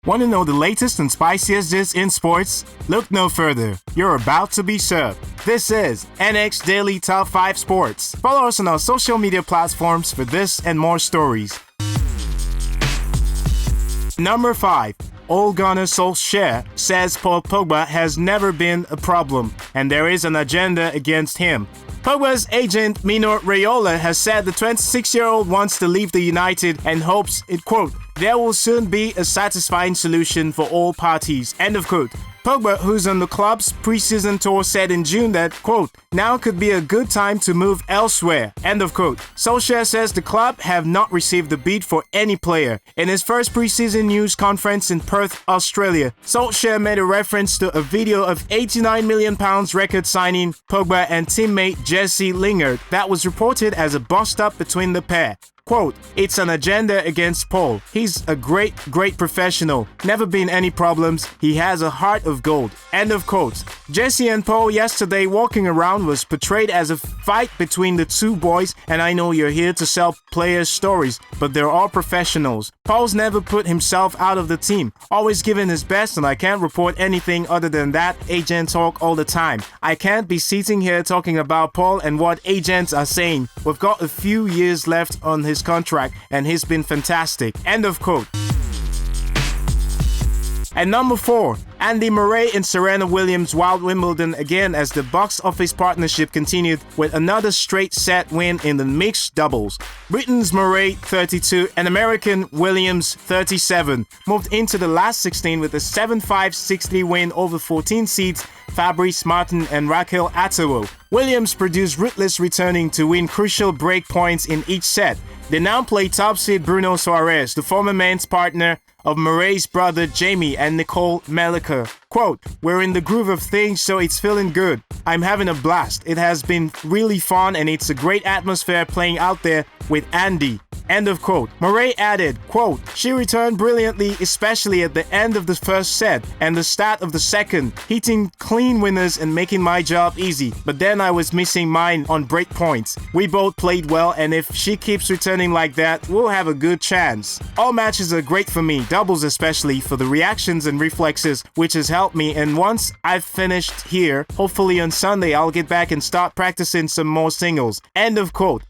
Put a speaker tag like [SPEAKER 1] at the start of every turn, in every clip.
[SPEAKER 1] Want to know the latest and spiciest gist in sports? Look no further. You're about to be served. This is NX Daily Top 5 Sports. Follow us on our social media platforms for this and more stories. Number 5. Ole Gunnar SolksJaer says Paul Pogba has never been a problem, and there is an agenda against him. Pogba's agent Mino Raiola has said the 26-year-old wants to leave the United and hopes it, quote, there will soon be a satisfying solution for all parties, end of quote. Pogba, who's on the club's preseason tour, said in June that, quote, now could be a good time to move elsewhere, end of quote. SolksJaer says the club have not received a bid for any player. In his first preseason news conference in Perth, Australia, SolksJaer made a reference to a video of £89 million record signing Pogba and teammate Nigezie Lingard that was reported as a bust-up between the pair. Quote, it's an agenda against Paul. He's a great professional. Never been any problems. He has a heart of gold. End of quote. Nigezie and Paul yesterday walking around was portrayed as a fight between the two boys, and I know you're here to sell players' stories, but they're all professionals. Paul's never put himself out of the team, always given his best, and I can't report anything other than that agent talk all the time. I can't be sitting here talking about Paul and what agents are saying. We've got a few years left on his contract, and he's been fantastic. End of quote. And number 4, Andy Murray and Serena Williams wowed Wimbledon again as the box office partnership continued with another straight set win in the mixed doubles. Britain's Murray, 32, and American Williams, 37, moved into the last 16 with a 7-5, 6-3 win over 14 seeds Fabrice Martin and Raquel Atawo. Williams produced ruthless returning to win crucial break points in each set. They now play top seed Bruno Soares, the former men's partner of Murray's brother Jamie and Nicole Melliker. Quote, we're in the groove of things, so it's feeling good. I'm having a blast. It has been really fun, and it's a great atmosphere playing out there with Andy. End of quote. Murray added, quote, she returned brilliantly, especially at the end of the first set and the start of the second, hitting clean winners and making my job easy. But then I was missing mine on break points. We both played well, and if she keeps returning like that, we'll have a good chance. All matches are great for me, doubles especially, for the reactions and reflexes, which has helped me, and once I've finished here, hopefully on Sunday I'll get back and start practicing some more singles. End of quote.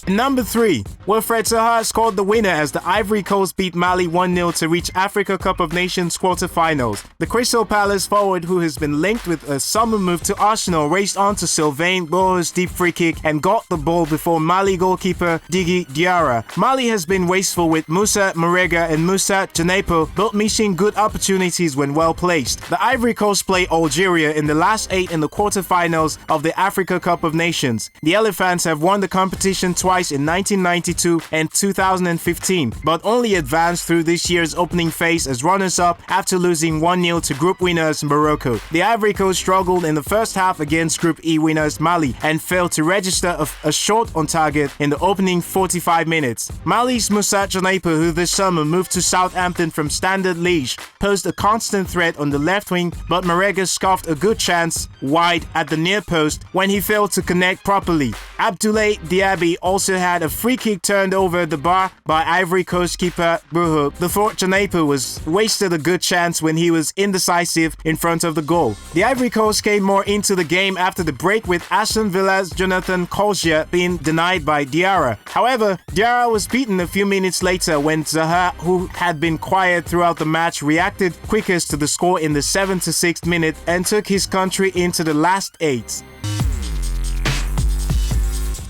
[SPEAKER 1] Number 3, Wilfried Zaha scored the winner as the Ivory Coast beat Mali 1-0 to reach Africa Cup of Nations quarterfinals. The Crystal Palace forward, who has been linked with a summer move to Arsenal, raced on to Sylvain Boer's deep free kick and got the ball before Mali goalkeeper Digi Diarra. Mali has been wasteful with Moussa Marega and Moussa Djenepo, both missing good opportunities when well placed. The Ivory Coast play Algeria in the last 8 in the quarterfinals of the Africa Cup of Nations. The Elephants have won the competition twice in 1992 and 2015, but only advanced through this year's opening phase as runners-up after losing 1-0 to group winners Morocco. The Ivory Coast struggled in the first half against Group E winners Mali and failed to register a shot on target in the opening 45 minutes. Mali's Moussa Djenepo, who this summer moved to Southampton from Standard Liège, posed a constant threat on the left wing, but Marega scoffed a good chance wide at the near post when he failed to connect properly. Abdoulaye Diaby also had a free kick turned over the bar by Ivory Coast keeper Buhu. The Fort Djenepo was wasted a good chance when he was indecisive in front of the goal. The Ivory Coast came more into the game after the break, with Aston Villa's Jonathan Kolja being denied by Diarra. However, Diarra was beaten a few minutes later when Zaha, who had been quiet throughout the match, reacted quickest to the score in the 76th minute and took his country into the last 8.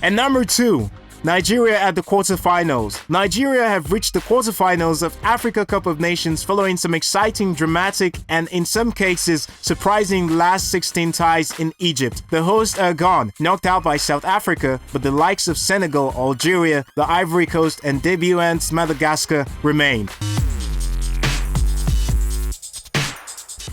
[SPEAKER 1] And number 2, Nigeria at the quarterfinals. Nigeria have reached the quarterfinals of Africa Cup of Nations following some exciting, dramatic, and in some cases surprising last 16 ties in Egypt. The hosts are gone, knocked out by South Africa, but the likes of Senegal, Algeria, the Ivory Coast, and debutants Madagascar remain.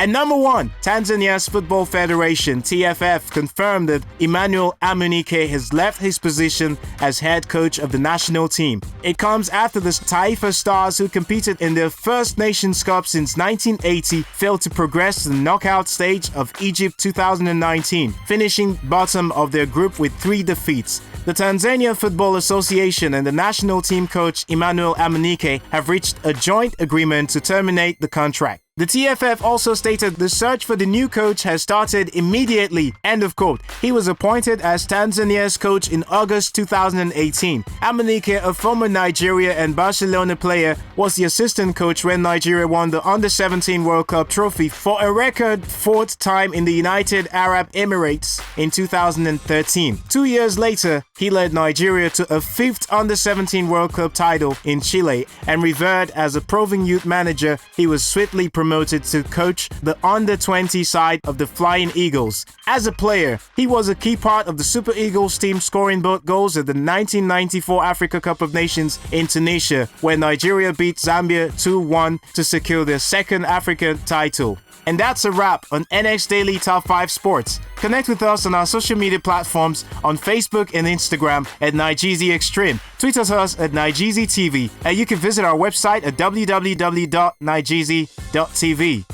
[SPEAKER 1] And number 1, Tanzania's Football Federation, TFF, confirmed that Emmanuel Amunike has left his position as head coach of the national team. It comes after the Taifa Stars, who competed in their first Nations Cup since 1980, failed to progress to the knockout stage of Egypt 2019, finishing bottom of their group with 3 defeats. The Tanzania Football Association and the national team coach Emmanuel Amunike have reached a joint agreement to terminate the contract. The TFF also stated the search for the new coach has started immediately, end of quote. He was appointed as Tanzania's coach in August 2018. Amunike, a former Nigeria and Barcelona player, was the assistant coach when Nigeria won the Under-17 World Cup trophy for a record 4th time in the United Arab Emirates in 2013. 2 years later, he led Nigeria to a 5th Under-17 World Cup title in Chile, and revered as a proving youth manager, he was swiftly promoted to coach the under-20 side of the Flying Eagles. As a player, he was a key part of the Super Eagles team, scoring both goals at the 1994 Africa Cup of Nations in Tunisia, where Nigeria beat Zambia 2-1 to secure their 2nd African title. And that's a wrap on NX Daily Top 5 Sports. Connect with us on our social media platforms on Facebook and Instagram at Nigezie Extreme. Tweet us at Nigezie TV, and you can visit our website at www.nigezie.tv.